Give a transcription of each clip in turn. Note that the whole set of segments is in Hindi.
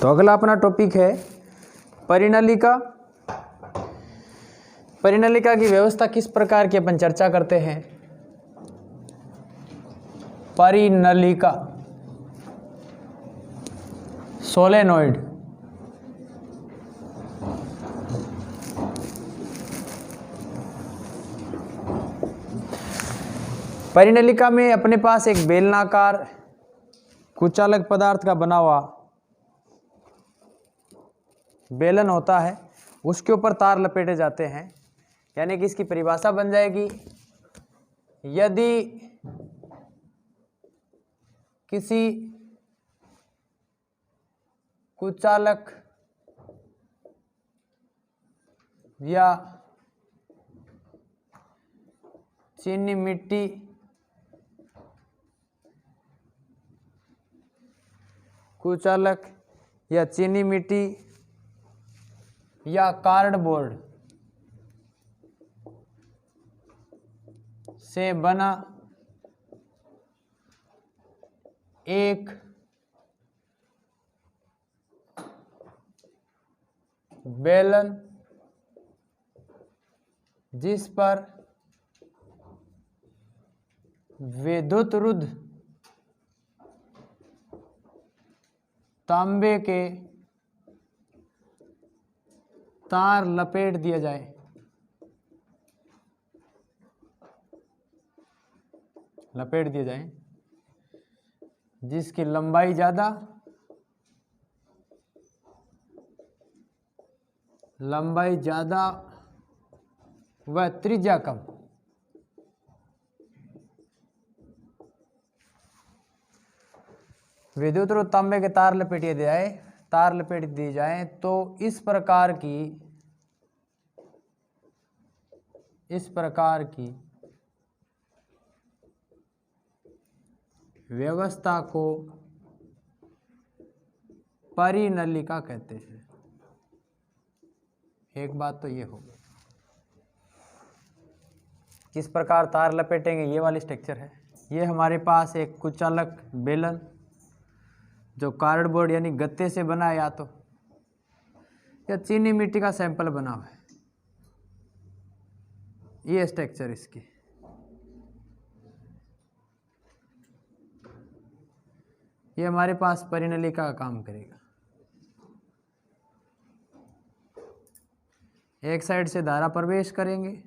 तो अगला अपना टॉपिक है परिनलिका। परिनलिका की व्यवस्था किस प्रकार की अपन चर्चा करते हैं। परिनलिका, सोलेनोइड, परिनलिका में अपने पास एक बेलनाकार कुचालक पदार्थ का बना हुआ बेलन होता है, उसके ऊपर तार लपेटे जाते हैं। यानी कि इसकी परिभाषा बन जाएगी, यदि किसी कुचालक या चीनी मिट्टी कुचालक या चीनी मिट्टी या कार्डबोर्ड से बना एक बेलन जिस पर विद्युतरुद्ध तांबे के तार लपेट दिया जाए, जिसकी लंबाई ज़्यादा, व त्रिज्या कम। विद्युतरुद्ध तांबे के तार लपेट दी जाए तो इस प्रकार की व्यवस्था को परिनलिका कहते हैं। एक बात तो ये हो गई, किस प्रकार तार लपेटेंगे, ये वाली स्ट्रक्चर है। ये हमारे पास एक कुचालक बेलन जो कार्डबोर्ड यानी गत्ते से बना है, या चीनी मिट्टी का सैंपल बना हुआ है, ये स्ट्रक्चर इसकी। ये हमारे पास परिनलिका का काम करेगा। एक साइड से धारा प्रवेश करेंगे,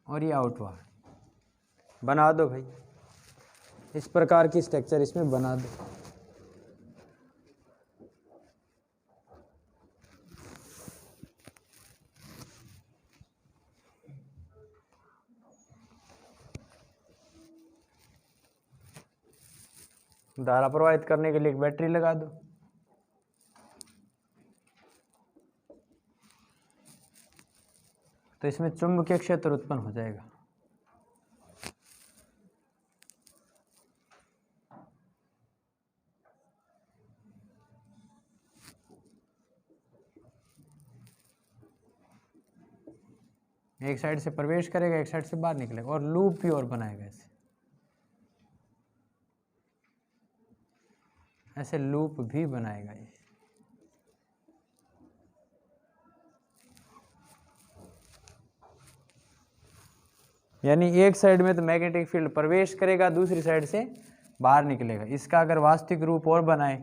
और ये आउटवर्ड बना दो भाई, इस प्रकार की स्ट्रक्चर इसमें बना दो। धारा प्रवाहित करने के लिए एक बैटरी लगा दो। तो इसमें चुंबकीय क्षेत्र उत्पन्न हो जाएगा। एक साइड से प्रवेश करेगा, एक साइड से बाहर निकलेगा, और लूप भी और बनाएगा। ऐसे लूप भी बनाएगा ये। यानी एक साइड में तो मैग्नेटिक फील्ड प्रवेश करेगा, दूसरी साइड से बाहर निकलेगा। इसका अगर वास्तविक रूप और बनाए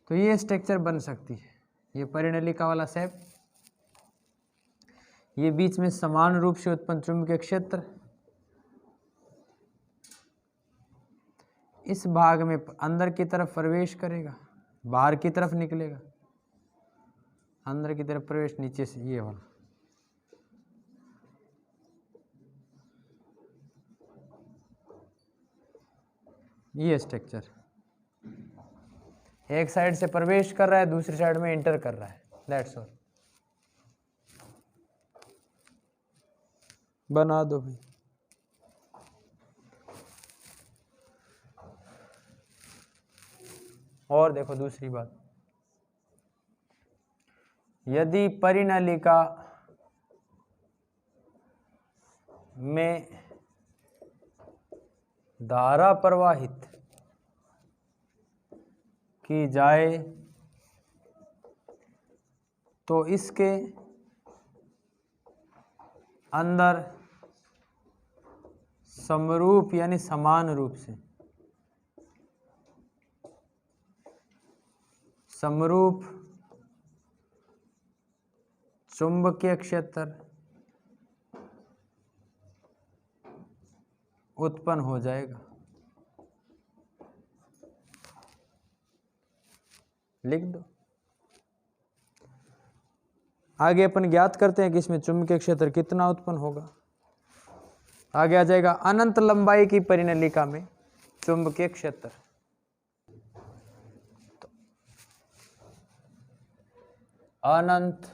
तो ये स्ट्रक्चर बन सकती है। ये परिनलिका वाला शेप, ये बीच में समान रूप से उत्पन्न चुंबकीय क्षेत्र, इस भाग में अंदर की तरफ प्रवेश करेगा, बाहर की तरफ निकलेगा, अंदर की तरफ प्रवेश, नीचे से ये वाला। ये स्ट्रक्चर एक साइड से प्रवेश कर रहा है, दूसरी साइड में इंटर कर रहा है। That's all. बना दो भाई। और देखो दूसरी बात, यदि परिनलिका में धारा प्रवाहित की जाए तो इसके अंदर समरूप यानी समान रूप से समरूप चुंबकीय क्षेत्र उत्पन्न हो जाएगा। लिख दो। आगे अपन ज्ञात करते हैं कि इसमें चुंबकीय क्षेत्र कितना उत्पन्न होगा। आगे आ जाएगा अनंत लंबाई की परिनलिका में चुंबकीय क्षेत्र। तो अनंत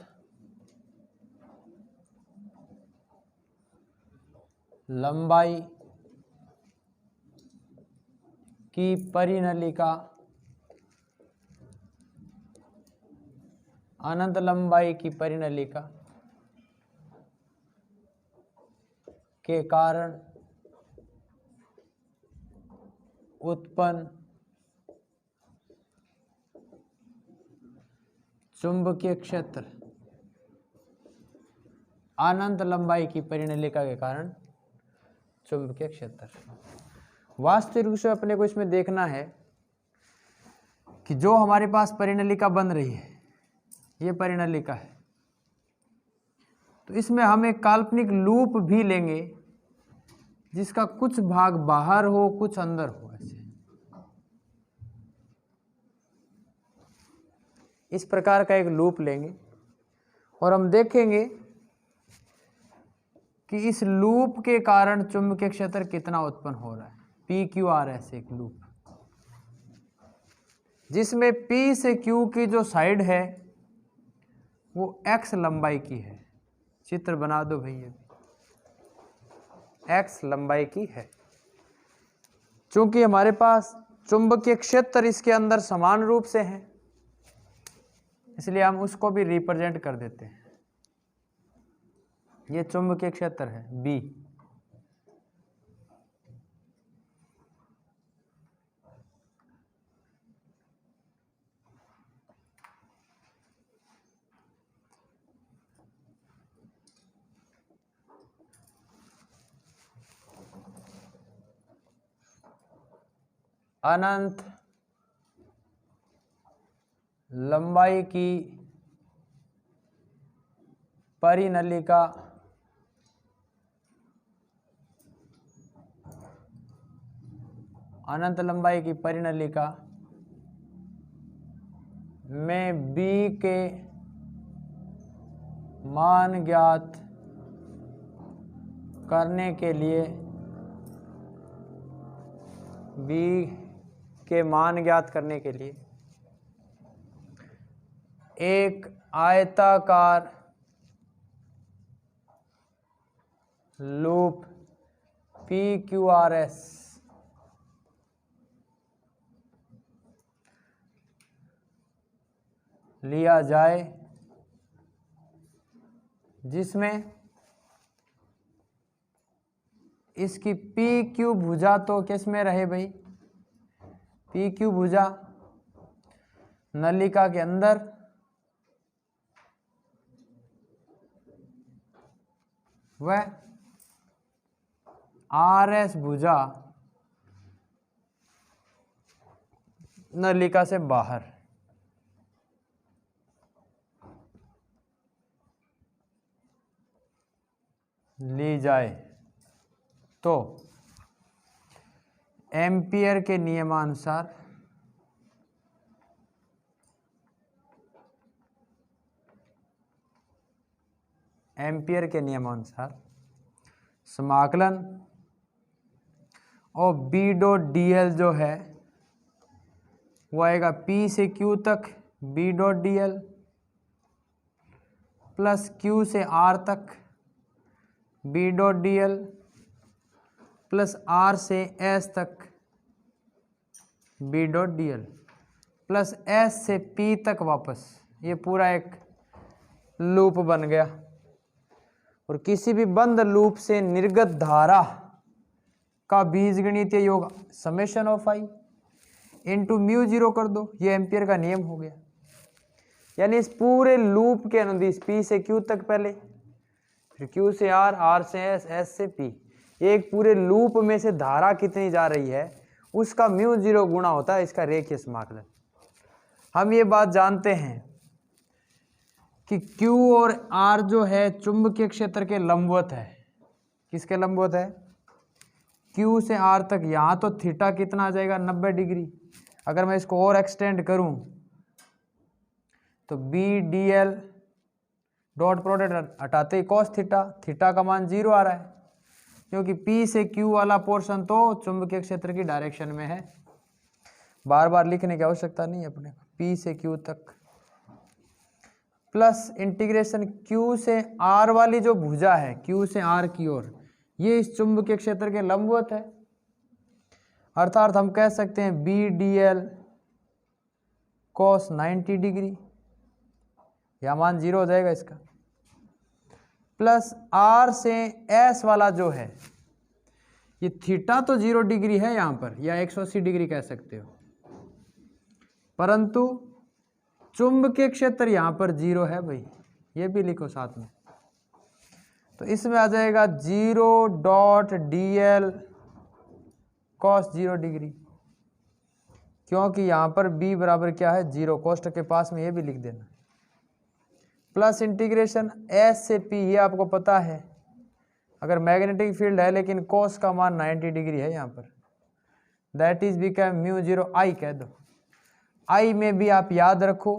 लंबाई की परिनलिका अनंत लंबाई की परिनलिका के कारण उत्पन्न चुंबकीय क्षेत्र अनंत लंबाई की परिनलिका के कारण चुंबकीय क्षेत्र। वास्तविक रूप से अपने को इसमें देखना है कि जो हमारे पास परिनलिका बन रही है, ये परिनलिका है, तो इसमें हम एक काल्पनिक लूप भी लेंगे जिसका कुछ भाग बाहर हो कुछ अंदर हो। ऐसे इस प्रकार का एक लूप लेंगे और हम देखेंगे कि इस लूप के कारण चुंबकीय क्षेत्र कितना उत्पन्न हो रहा है। पी क्यू आर ऐसे एक लूप जिसमें P से Q की जो साइड है वो x लंबाई की है। चित्र बना दो भैया, x लंबाई की है। चूंकि हमारे पास चुंबकीय क्षेत्र इसके अंदर समान रूप से है, इसलिए हम उसको भी रिप्रेजेंट कर देते हैं। ये चुंबकीय क्षेत्र है B। अनंत लंबाई की परिनलिका अनंत लंबाई की परिनलिका में B के मान ज्ञात करने के लिए B के मान ज्ञात करने के लिए एक आयताकार लूप PQRS लिया जाए, जिसमें इसकी PQ भुजा तो किस में रहे भाई? PQ भुजा नलिका के अंदर वह RS भुजा नलिका से बाहर। ली जाए तो एम्पियर के नियमानुसार समाकलन और B डॉट DL जो है वो आएगा P से Q तक B dot DL plus Q से R तक B dot DL plus R से S तक B dot DL plus S से P तक वापस। ये पूरा एक लूप बन गया। और किसी भी बंद लूप से निर्गत धारा का बीजगणितीय योग summation of I into mu zero कर दो, ये एम्पियर का नियम हो गया। यानी इस पूरे लूप के अनुदिश पी से क्यू तक पहले, फिर क्यू से आर, आर से एस, एस से पी, एक पूरे लूप में से धारा कितनी जा रही है उसका म्यू जीरो गुणा होता है इसका रेखीय समाकलन। हम ये बात जानते हैं कि Q और R जो है चुंबकीय क्षेत्र के लंबवत है। किसके लंबवत है? Q से R तक। यहाँ तो थीटा कितना आ जाएगा? 90 डिग्री। अगर मैं इसको और एक्सटेंड करूं तो B D L dot product हटाते ही कॉस थीटा, थीटा का मान 0 आ रहा है क्योंकि P से Q वाला पोर्शन तो चुंबकीय क्षेत्र की डायरेक्शन में है। बार बार लिखने की आवश्यकता नहीं है अपने को। P से Q तक प्लस इंटीग्रेशन Q से R वाली जो भुजा है Q से R की ओर, ये इस चुंबकीय क्षेत्र के लंबवत है। अर्थात हम कह सकते हैं B D L cos 90 degree, यह मान 0 हो जाएगा इसका, प्लस R से S वाला जो है, ये थीटा तो 0 डिग्री है यहाँ पर, या 180 डिग्री कह सकते हो, परंतु चुंबकीय क्षेत्र यहाँ पर 0 है भाई, ये भी लिखो साथ में। तो इसमें आ जाएगा 0 dot D L cos 0 degree, क्योंकि यहाँ पर b बराबर क्या है? 0। कोष्ठक के पास में ये भी लिख देना। प्लस इंटीग्रेशन s से p, ये आपको पता है अगर मैग्नेटिक फील्ड है लेकिन cos का मान 90 डिग्री है यहाँ पर, दैट इज बिकम म्यू 0 आई कह दो। आई में भी आप याद रखो,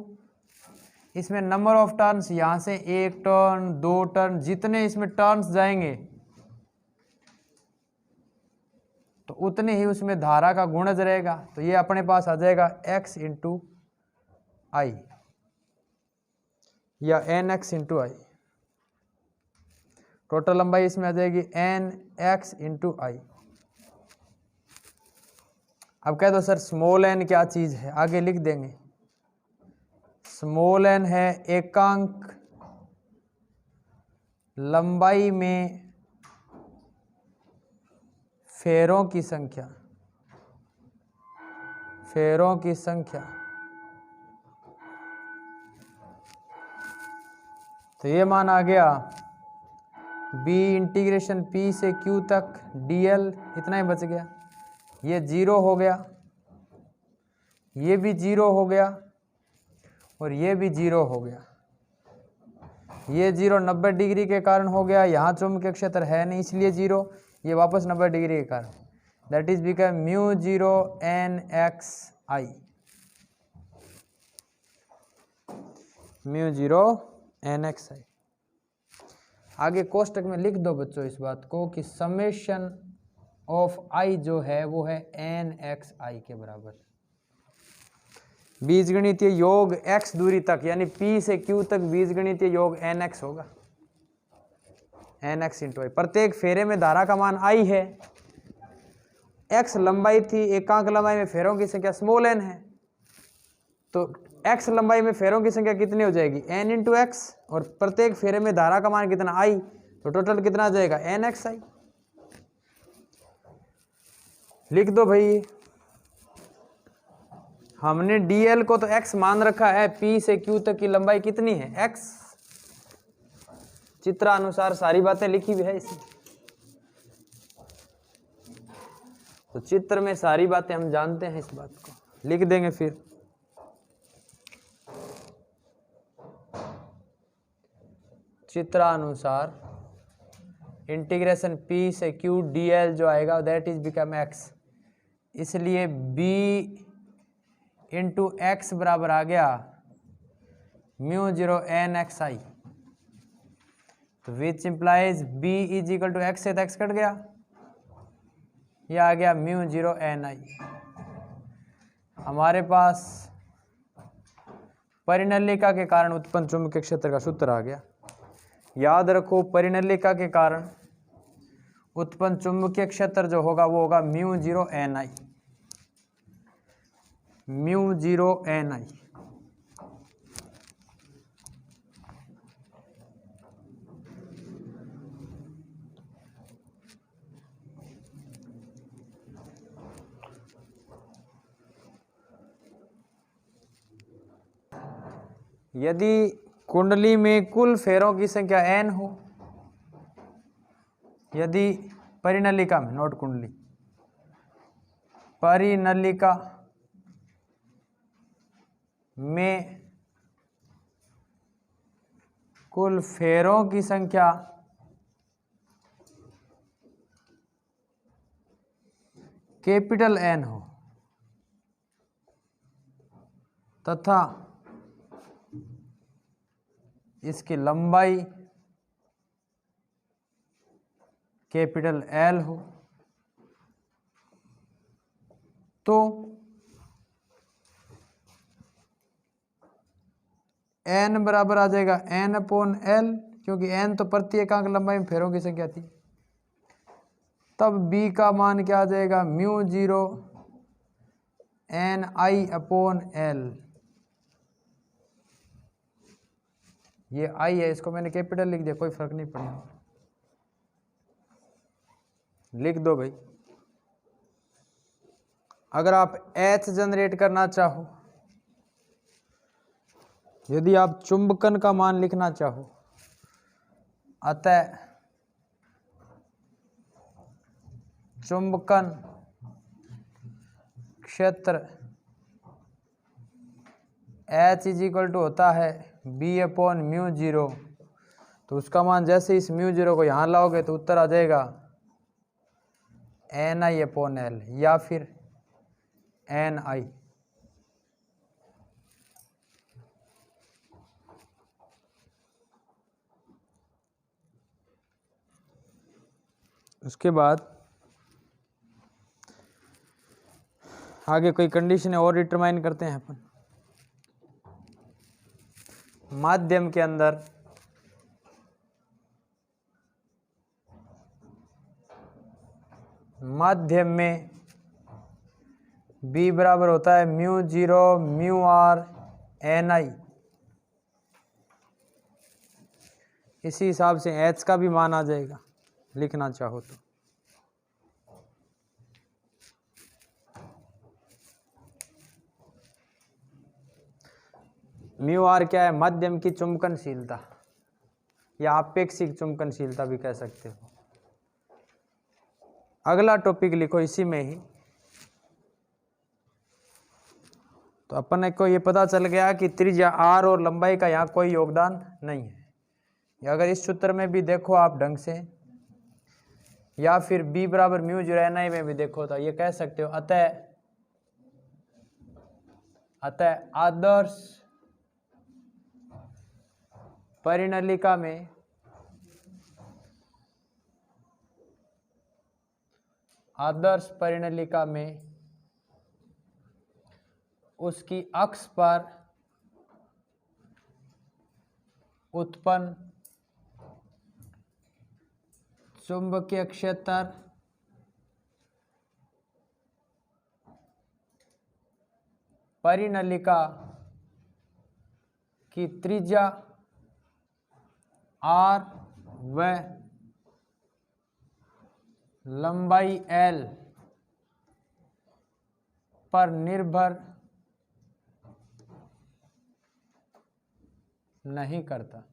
इसमें नंबर ऑफ टर्न्स, यहाँ से 1 टर्न 2 टर्न, जितने इसमें टर्न्स जाएंगे तो उतने ही उसमें धारा का गुणज रहेगा। तो ये अपने पास आ जाएगा x इंटू आई या एन एक्स इंटू आई। टोटल लंबाई इसमें आ जाएगी एन एक्स इंटू आई। अब कह दो सर स्मॉल एन क्या चीज है? आगे लिख देंगे। स्मॉल एन है एकांक लंबाई में फेरों की संख्या, फेरों की संख्या। तो ये मान आ गया b इंटीग्रेशन p से q तक dl, इतना ही बच गया। ये 0 हो गया, ये भी 0 हो गया और ये भी 0 हो गया। ये 0 90 डिग्री के कारण हो गया, यहाँ चुंबकीय क्षेत्र है नहीं इसलिए 0, ये वापस 90 डिग्री के कारण, that is become mu 0 N x I, mu 0 N x I. आगे कोष्टक में लिख दो बच्चों इस बात को कि समेशन ऑफ आई जो है वो है एन एक्स आई के बराबर। बीजगणितीय योग x दूरी तक यानी p से q तक बीजगणितीय योग एन एक्स होगा, एन एक्स इंटू आई। प्रत्येक फेरे में धारा का मान i है, x लंबाई थी, एकांक लंबाई में फेरों की संख्या स्मॉल n है, तो x लंबाई में फेरों की संख्या कितनी हो जाएगी? n इंटू एक्स, और प्रत्येक फेरे में धारा का मान कितना? i, तो टोटल कितना आ जाएगा? एन एक्स आई। लिख दो भाई, हमने dl को तो x मान रखा है, p से q तक की लंबाई कितनी है? x। चित्रानुसार सारी बातें लिखी हुई है इसमें, तो चित्र में सारी बातें हम जानते हैं, इस बात को लिख देंगे। फिर चित्रानुसार इंटीग्रेशन p से q dl जो आएगा दैट इज बिकम x, इसलिए b इंटू एक्स बराबर आ गया म्यू 0 एन एक्स आई, तो which implies b is equal to x से तो x कट गया, यह आ गया म्यू 0 एन आई। हमारे पास परिनलिका के कारण उत्पन्न चुंबकीय क्षेत्र का सूत्र आ गया। याद रखो परिनलिका के कारण उत्पन्न चुंबकीय क्षेत्र जो होगा वो होगा म्यू 0 एन आई, म्यू 0 एन आई। यदि कुंडली में कुल फेरों की संख्या n हो, यदि परिनलिका में, नोट कुंडली, परिनलिका में कुल फेरों की संख्या कैपिटल N हो तथा इसकी लंबाई कैपिटल L हो, तो n बराबर आ जाएगा n/L, क्योंकि n तो प्रति एकांक लंबाई में फेरों की संख्या थी। तब b का मान क्या आ जाएगा, μ0 Ni/L। ये i है, इसको मैंने कैपिटल लिख दिया, कोई फर्क नहीं पड़ेगा, लिख दो भाई। अगर आप H जनरेट करना चाहो, यदि आप चुंबकन का मान लिखना चाहो, अतः चुंबकन क्षेत्र H = होता है B/μ0, तो उसका मान जैसे इस μ0 को यहाँ लाओगे तो उत्तर आ जाएगा Ni/L या फिर Ni। उसके बाद आगे कोई कंडीशन और डिटरमाइन करते हैं अपन। माध्यम के अंदर माध्यम में B बराबर होता है μ0 μr Ni। इसी हिसाब से H का भी मान आ जाएगा लिखना चाहो तो। μr क्या है, माध्यम की चुंबकनशीलता या आपेक्षिक चुंबकनशीलता भी कह सकते हो। अगला टॉपिक लिखो इसी में ही। तो अपन को ये पता चल गया कि त्रिज्या r और लंबाई का यहाँ कोई योगदान नहीं है। या अगर इस सूत्र में भी देखो आप ढंग से, या फिर B बराबर μ0 Ni में भी देखो, तो ये कह सकते हो अतः आदर्श परिनलिका में उसकी अक्ष पर उत्पन्न चुंबकीय क्षेत्र परिनलिका की त्रिज्या r व लंबाई L पर निर्भर नहीं करता।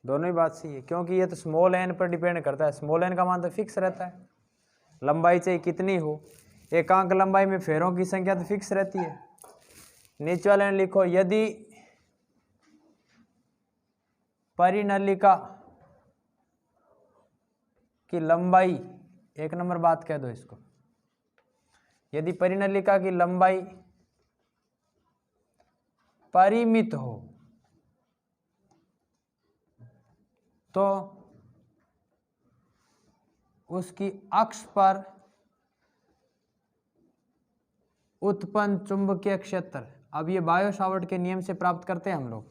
दोनों ही बात सही है, क्योंकि ये तो स्मॉल n पर डिपेंड करता है। स्मॉल n का मान तो फिक्स रहता है, लंबाई चाहे कितनी हो, एकांक लंबाई में फेरों की संख्या तो फिक्स रहती है। नीचे वाले ने लिखो, यदि परिनलिका की लंबाई, एक नंबर बात कह दो इसको, यदि परिनलिका की लंबाई परिमित हो तो उसकी अक्ष पर उत्पन्न चुंबकीय क्षेत्र, अब ये बायो-सावर्ट के नियम से प्राप्त करते हैं हम लोग,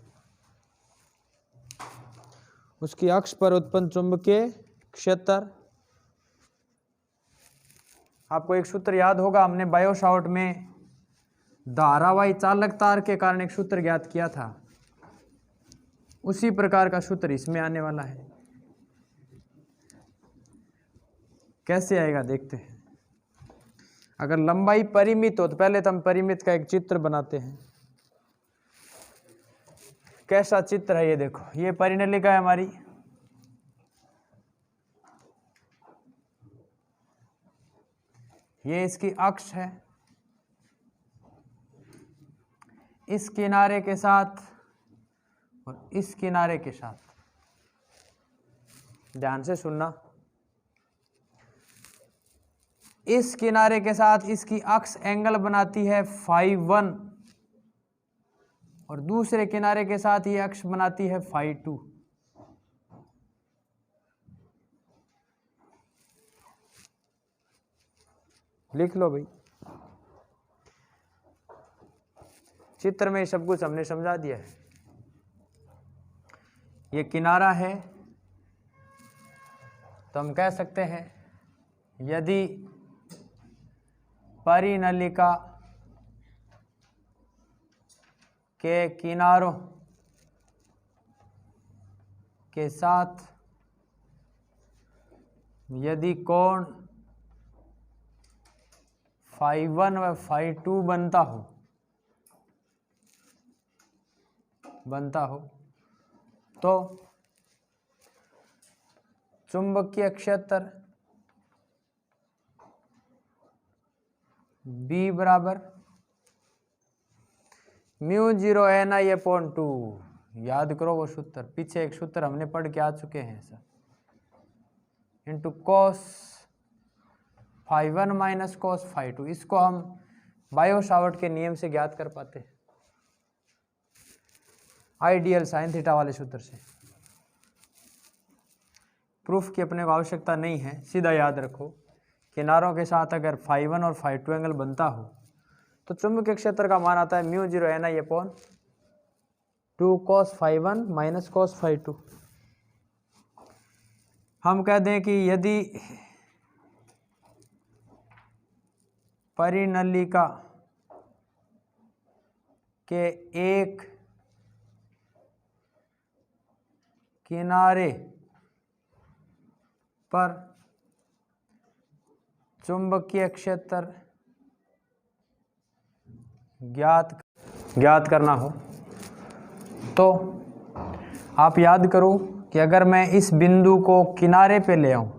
उसकी अक्ष पर उत्पन्न चुंबकीय क्षेत्र। आपको एक सूत्र याद होगा, हमने बायो-सावर्ट में धारावाही चालक तार के कारण एक सूत्र ज्ञात किया था, उसी प्रकार का सूत्र इसमें आने वाला है। कैसे आएगा देखते हैं। अगर लंबाई परिमित हो तो पहले तो हम परिमित का एक चित्र बनाते हैं। कैसा चित्र है ये देखो, ये परिनलिका है हमारी। ये इसकी अक्ष है, इस किनारे के साथ और इस किनारे के साथ। ध्यान से सुनना, इस किनारे के साथ इसकी अक्ष एंगल बनाती है φ1 और दूसरे किनारे के साथ ये अक्ष बनाती है φ2। लिख लो भाई, चित्र में सब कुछ हमने समझा दिया है। ये किनारा है तो हम कह सकते हैं यदि परिनलिका के किनारों के साथ यदि कोण φ1 व φ2 बनता हो तो चुंबकीय क्षेत्र B बराबर μ0NI/2। याद करो वो सूत्र, पीछे एक सूत्र हमने पढ़ के आ चुके हैं sir, into cos φ1 minus cos φ2। इसको हम बायो सावर्ट के नियम से ज्ञात कर पाते हैं, आइडियल साइन थीटा वाले सूत्र से। प्रूफ की अपने को आवश्यकता नहीं है, सीधा याद रखो किनारों के साथ अगर φ1 और φ2 एंगल बनता हो तो चुंबकीय क्षेत्र का मान आता है μ0NI/2 cos φ1 माइनस cos φ2। हम कह दें कि यदि परिनलिका के एक किनारे पर चुंबकीय क्षेत्र ज्ञात करना हो तो आप याद करो कि अगर मैं इस बिंदु को किनारे पे ले आऊं,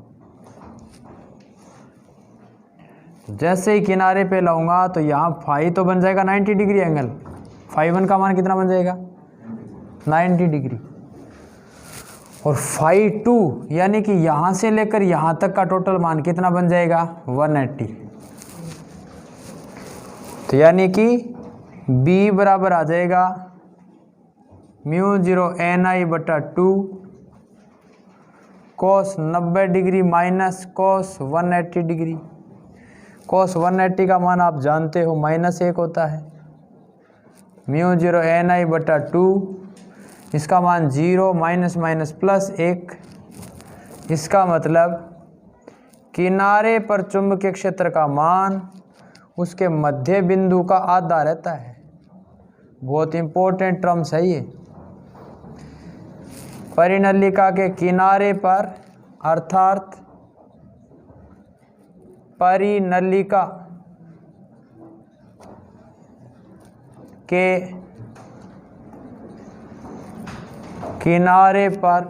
जैसे ही किनारे पे लाऊंगा तो यहाँ फाई तो बन जाएगा 90 डिग्री एंगल। φ1 का मान कितना बन जाएगा 90 डिग्री, और φ2 यानी कि यहाँ से लेकर यहाँ तक का टोटल मान कितना बन जाएगा 180। तो यानी कि B बराबर आ जाएगा μ0NI/2 cos 90 degree minus cos 180 degree. cos 180 का मान आप जानते हो -1 होता है, μ0NI/2 इसका मान 0 माइनस माइनस +1। इसका मतलब किनारे पर चुंबकीय क्षेत्र का मान उसके मध्य बिंदु का आधा रहता है। बहुत इंपॉर्टेंट टर्म्स है ये। परिनलिका के किनारे पर अर्थात परिनलिका के किनारे पर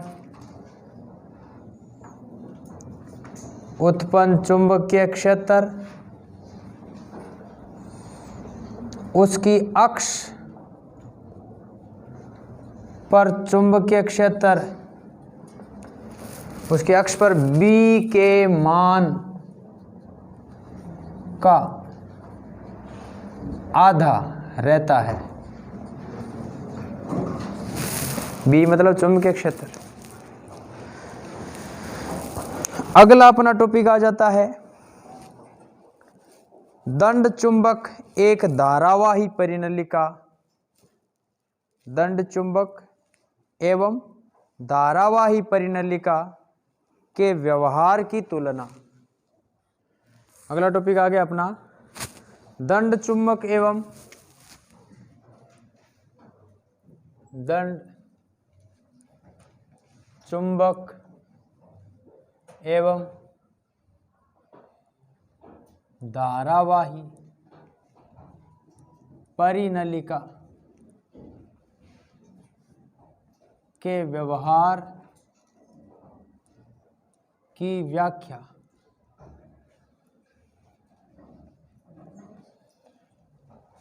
उत्पन्न चुंबकीय क्षेत्र उसकी अक्ष पर चुंबकीय क्षेत्र उसकी अक्ष पर B के मान का आधा रहता है। B मतलब चुंबकीय क्षेत्र। अगला अपना टॉपिक आ जाता है दंड चुंबक एक धारावाही परिनलिका, दंड चुंबक एवं धारावाही परिनलिका के व्यवहार की तुलना। अगला टॉपिक आ गया अपना दंड चुंबक एवं दंड चुंबक एवं धारावाही परिनलिका के व्यवहार की व्याख्या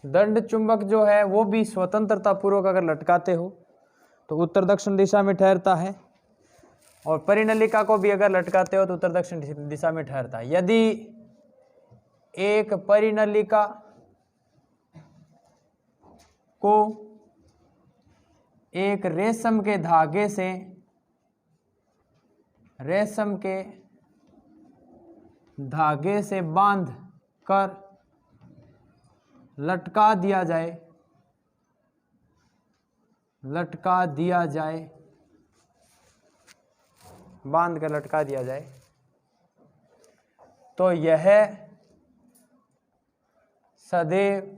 दंड चुंबक जो है वो भी स्वतंत्रता पूर्वक अगर लटकाते हो तो उत्तर दक्षिण दिशा में ठहरता है, और परिनलिका को भी अगर लटकाते हो तो उत्तर दक्षिण दिशा में ठहरता है। यदि एक परिनलिका को एक रेशम के धागे से बांध कर लटका दिया जाए, बांध कर लटका दिया जाए, तो यह सदैव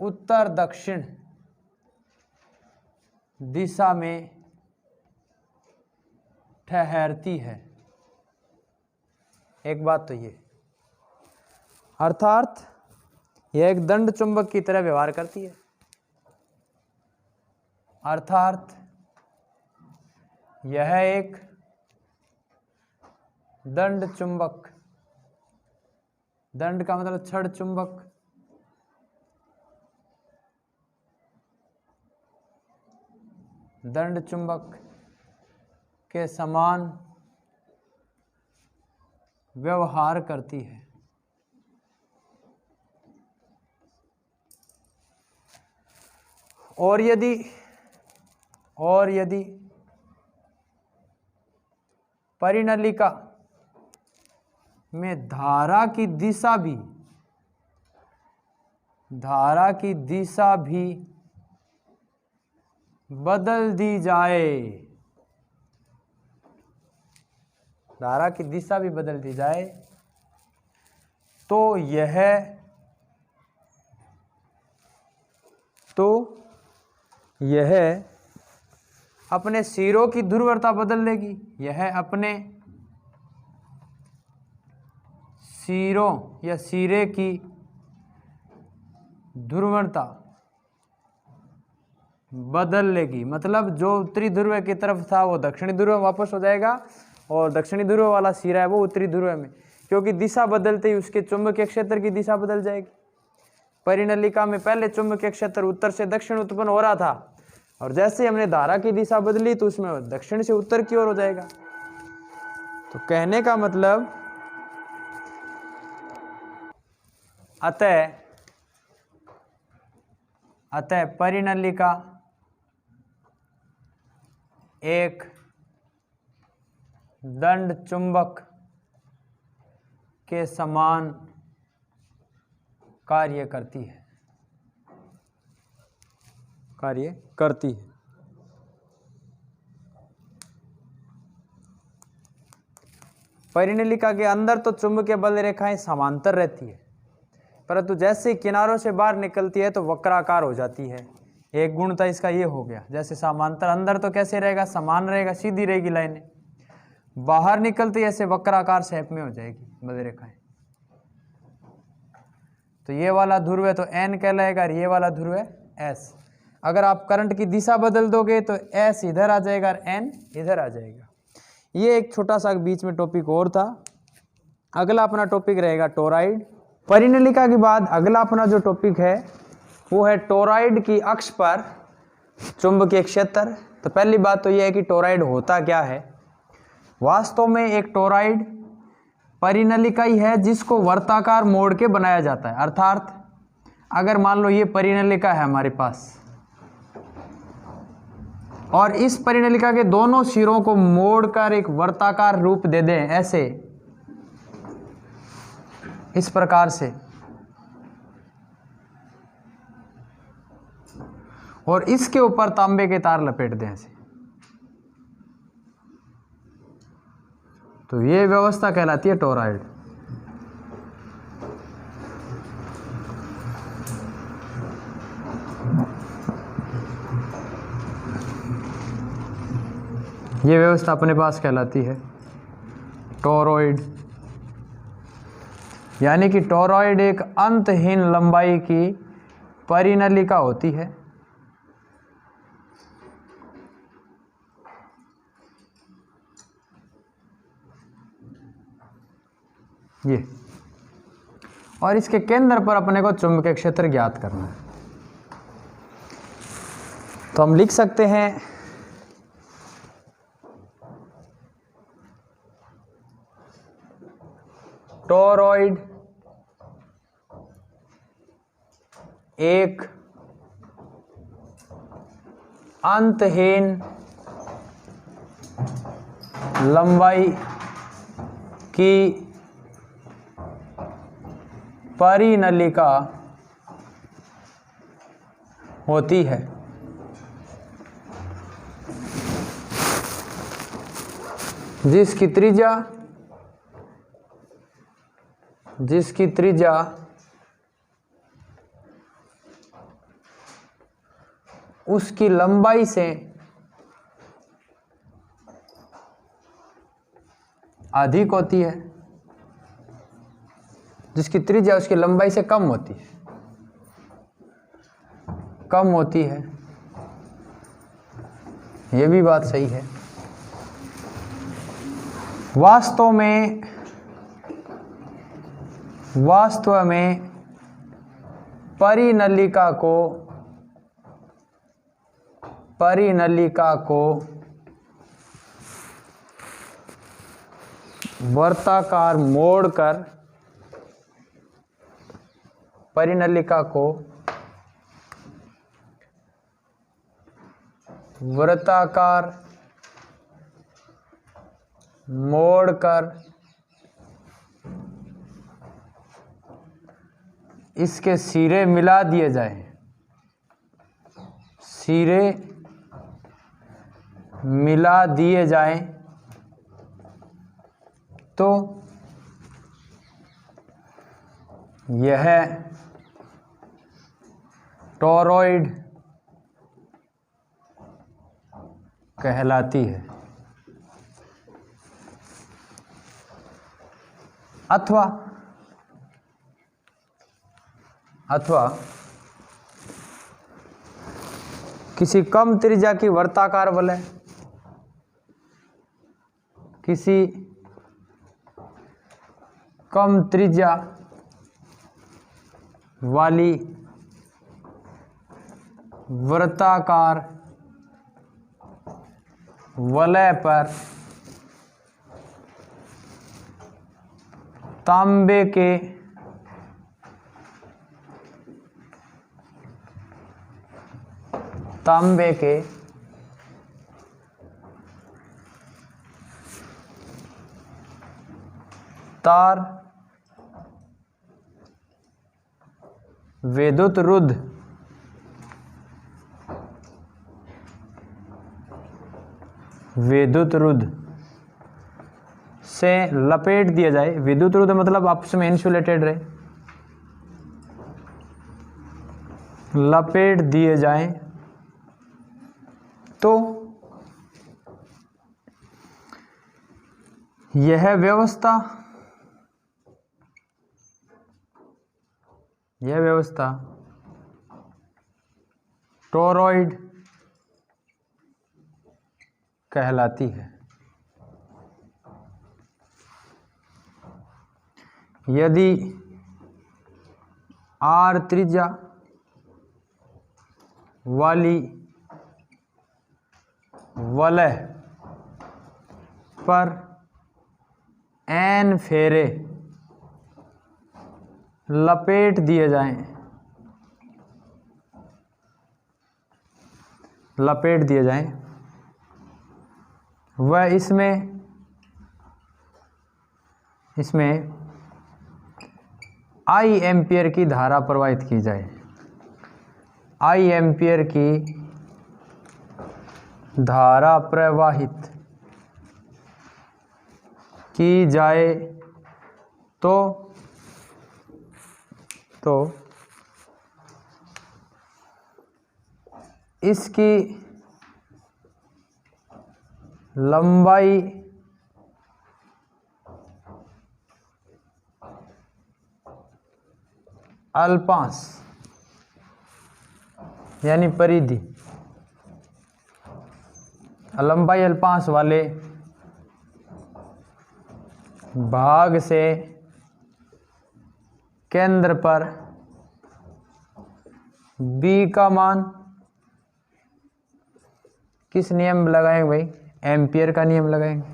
उत्तर दक्षिण दिशा में ठहरती है। एक बात तो ये, अर्थात यह एक दंड चुंबक की तरह व्यवहार करती है, अर्थात यह एक दंड चुंबक, दंड का मतलब छड़ चुंबक, दंड चुंबक के समान व्यवहार करती है। और यदि परिनलिका में धारा की दिशा भी बदल दी जाए, धारा की दिशा भी बदल दी जाए, तो यह अपने सिरों की ध्रुवता बदल लेगी, यह अपने सिरों या सिरे की ध्रुवता बदल लेगी। मतलब जो उत्तरी ध्रुव की तरफ था वो दक्षिणी ध्रुव में वापस हो जाएगा, और दक्षिणी ध्रुव वाला सिरा है वो उत्तरी ध्रुव में, क्योंकि दिशा बदलते ही उसके चुंबकीय क्षेत्र की दिशा बदल जाएगी। परिनलिका में पहले चुंबकीय क्षेत्र उत्तर से दक्षिण उत्पन्न हो रहा था, और जैसे हमने धारा की दिशा बदली तो उसमें दक्षिण से उत्तर की ओर हो जाएगा। तो कहने का मतलब अतः परिनलिका एक दंड चुंबक के समान कार्य करती है। परिनलिका के अंदर तो चुंबकीय बल रेखाएं समांतर रहती है, परंतु जैसे किनारों से बाहर निकलती है तो वक्राकार हो जाती है। एक गुणता इसका ये हो गया, जैसे समांतर अंदर तो कैसे रहेगा, समान रहेगा, सीधी रहेगी लाइनें, बाहर निकलती ऐसे वक्राकार शेप में हो जाएगी बल रेखाएं। तो ये वाला ध्रुव है तो N कहलाएगा, और ये वाला ध्रुव है S। अगर आप करंट की दिशा बदल दोगे तो S इधर आ जाएगा और N इधर आ जाएगा। ये एक छोटा सा बीच में टॉपिक और था। अगला अपना टॉपिक रहेगा टोराइड। परिनलिका के बाद अगला अपना जो टॉपिक है वो है टोराइड की अक्ष पर चुंबकीय क्षेत्र। तो पहली बात तो यह है कि टोराइड होता क्या है। वास्तव में एक टोराइड परिनलिका ही है जिसको वर्ताकार मोड़ के बनाया जाता है। अर्थात अगर मान लो ये परिनलिका है हमारे पास, और इस परिनलिका के दोनों सिरों को मोड़कर एक वर्ताकार रूप दे दें ऐसे, इस प्रकार से, और इसके ऊपर तांबे के तार लपेट दें ऐसे, तो ये व्यवस्था कहलाती है टोराइड। ये व्यवस्था अपने पास कहलाती है टोरॉइड। यानी कि टोरॉइड एक अंतहीन लंबाई की परिनलिका होती है। ये, और इसके केंद्र पर अपने को चुंबकीय क्षेत्र ज्ञात करना है। तो हम लिख सकते हैं टोरॉइड एक अंतहीन लंबाई की परिनलिका होती है। जिसकी त्रिज्या उसकी लंबाई से अधिक होती है, जिसकी त्रिज्या उसकी लंबाई से कम होती है। ये भी बात सही है। वास्तव में परिनलिका को वर्ताकार मोड़कर इसके सिरे मिला दिए जाएं, तो यह टोरॉइड कहलाती है। अथवा किसी कम त्रिज्या की वर्ताकार वलय, किसी कम त्रिज्या वाली वर्ताकार वलय पर तांबे के तार विद्युत रुद्ध से लपेट दिया जाए। विद्युत रुद्ध मतलब आपस में इंसुलेटेड रहे, लपेट दिए जाएं, तो यह व्यवस्था टोरॉइड कहलाती है। यदि r त्रिज्या वाली वलय पर n फेरे लपेट दिए जाएं, वह इसमें I एम्पियर की धारा प्रवाहित की जाए। I एम्पियर की धारा प्रवाहित की जाए तो इसकी लंबाई अल्पांश यानी परिधि, लंबाई अल्पांश वाले भाग से केंद्र पर B का मान किस नियम लगाएंगे भाई? एम्पियर का नियम लगाएंगे,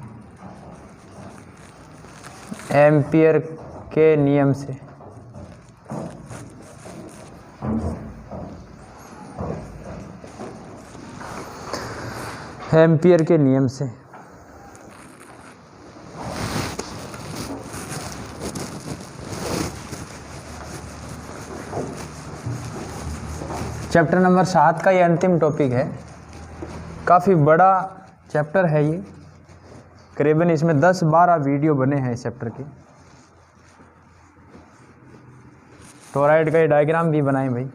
एम्पियर के नियम से। एम्पियर के नियम से चैप्टर नंबर 7 का ये अंतिम टॉपिक है। काफ़ी बड़ा चैप्टर है ये, करीबन इसमें 10-12 वीडियो बने हैं इस चैप्टर के। टोरॉइड का ये डायग्राम भी बनाए भाई।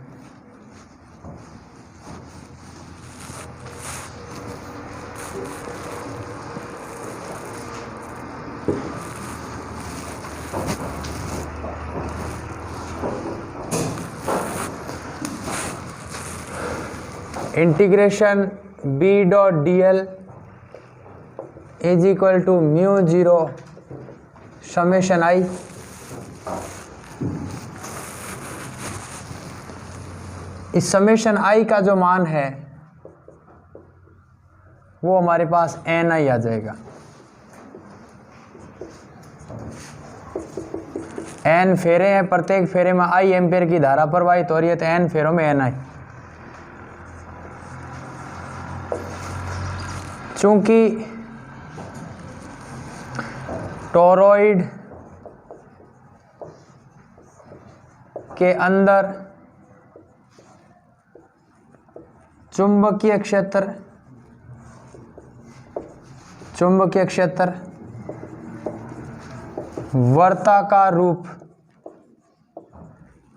Integration B.dl is equal to mu 0 summation i इस समेशन i का जो मान है वो हमारे पास ni आ जाएगा। n फेरे हैं, प्रत्येक फेरे में i एम्पियर की धारा प्रवाहित हो रही है, तो n फेरों में ni। चूंकि टोरॉइड के अंदर चुंबकीय क्षेत्र वर्ताकार रूप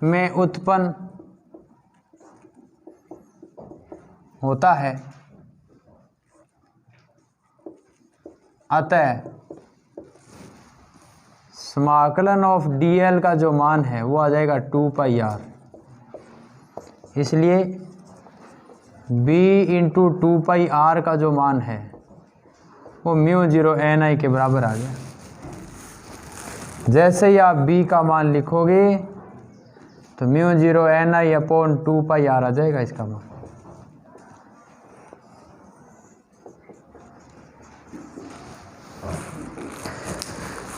में उत्पन्न होता है, अतः समाकलन ऑफ dl का जो मान है वो आ जाएगा 2πr। इसलिए b इंटू 2πr का जो मान है वो म्यू 0 ni के बराबर आ गया। जैसे ही आप b का मान लिखोगे तो म्यू 0 ni अपॉन 2πr आ जाएगा इसका मान।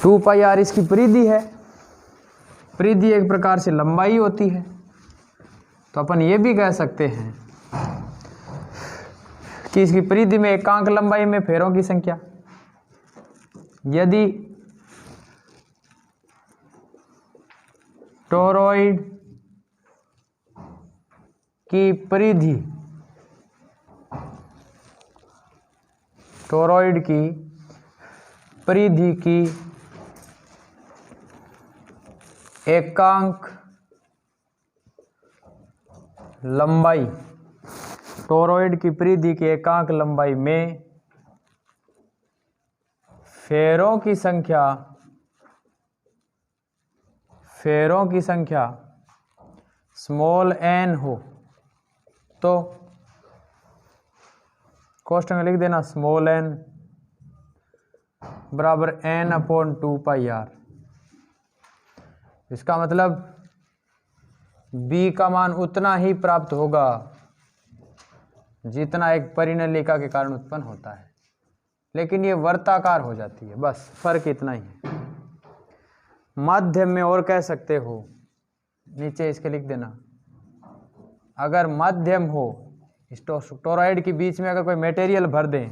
टू पाई आर इसकी परिधि है। परिधि एक प्रकार से लंबाई होती है, तो अपन ये भी कह सकते हैं कि इसकी परिधि में एकांक लंबाई में फेरों की संख्या, यदि टोरॉइड की परिधि की एकांक लंबाई, टोरॉइड की परिधि की एकांक लंबाई में फेरों की संख्या स्मॉल n हो तो कोष्टक में लिख देना स्मॉल n बराबर n अपॉन 2πr। इसका मतलब b का मान उतना ही प्राप्त होगा जितना एक परिनलिका के कारण उत्पन्न होता है, लेकिन ये वर्ताकार हो जाती है, बस फर्क इतना ही है। माध्यम में और कह सकते हो, नीचे इसके लिख देना, अगर माध्यम हो टोरॉइड के बीच में अगर कोई मटेरियल भर दें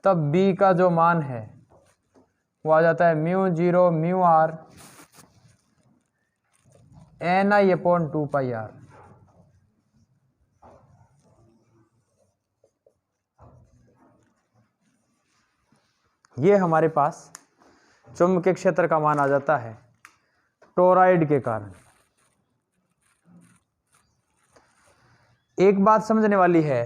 तब b का जो मान है वो आ जाता है mu 0 mu r ni upon 2πr। ये हमारे पास चुंबकीय क्षेत्र का मान आ जाता है टोरॉइड के कारण। एक बात समझने वाली है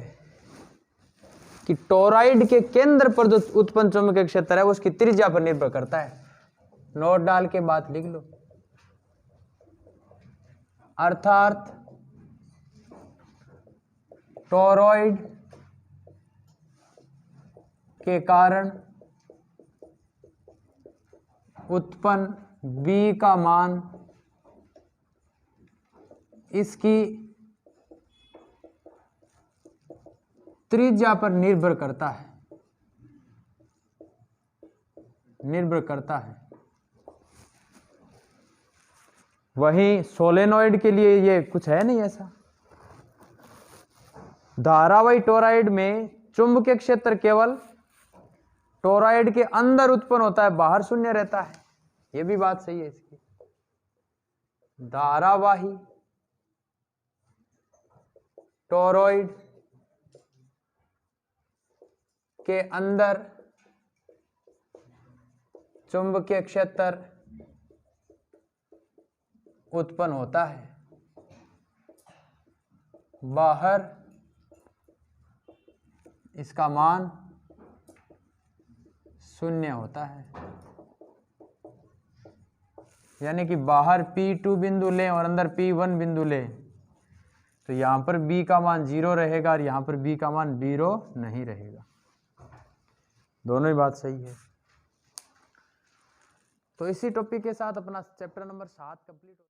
कि टोरॉइड के केंद्र पर जो उत्पन्न चुंबकीय क्षेत्र है वो उसकी त्रिज्या पर निर्भर करता है। नोट डाल के बात लिख लो। अर्थात टोरॉइड के कारण उत्पन्न B का मान इसकी त्रिज्या पर निर्भर करता है, वहीं सोलेनॉइड के लिए ये कुछ है नहीं ऐसा। धारावाही टोरॉइड में चुंबकीय क्षेत्र केवल टोरॉइड के अंदर उत्पन्न होता है, बाहर शून्य रहता है। ये भी बात सही है इसकी। धारावाही टोरॉइड के अंदर चुंबकीय क्षेत्र उत्पन्न होता है, बाहर इसका मान शून्य होता है। यानी कि बाहर P2 बिंदु लें और अंदर P1 बिंदु लें तो यहां पर B का मान 0 रहेगा और यहां पर B का मान 0 नहीं रहेगा। दोनों ही बात सही है। तो इसी टॉपिक के साथ अपना चैप्टर नंबर 7 कंप्लीट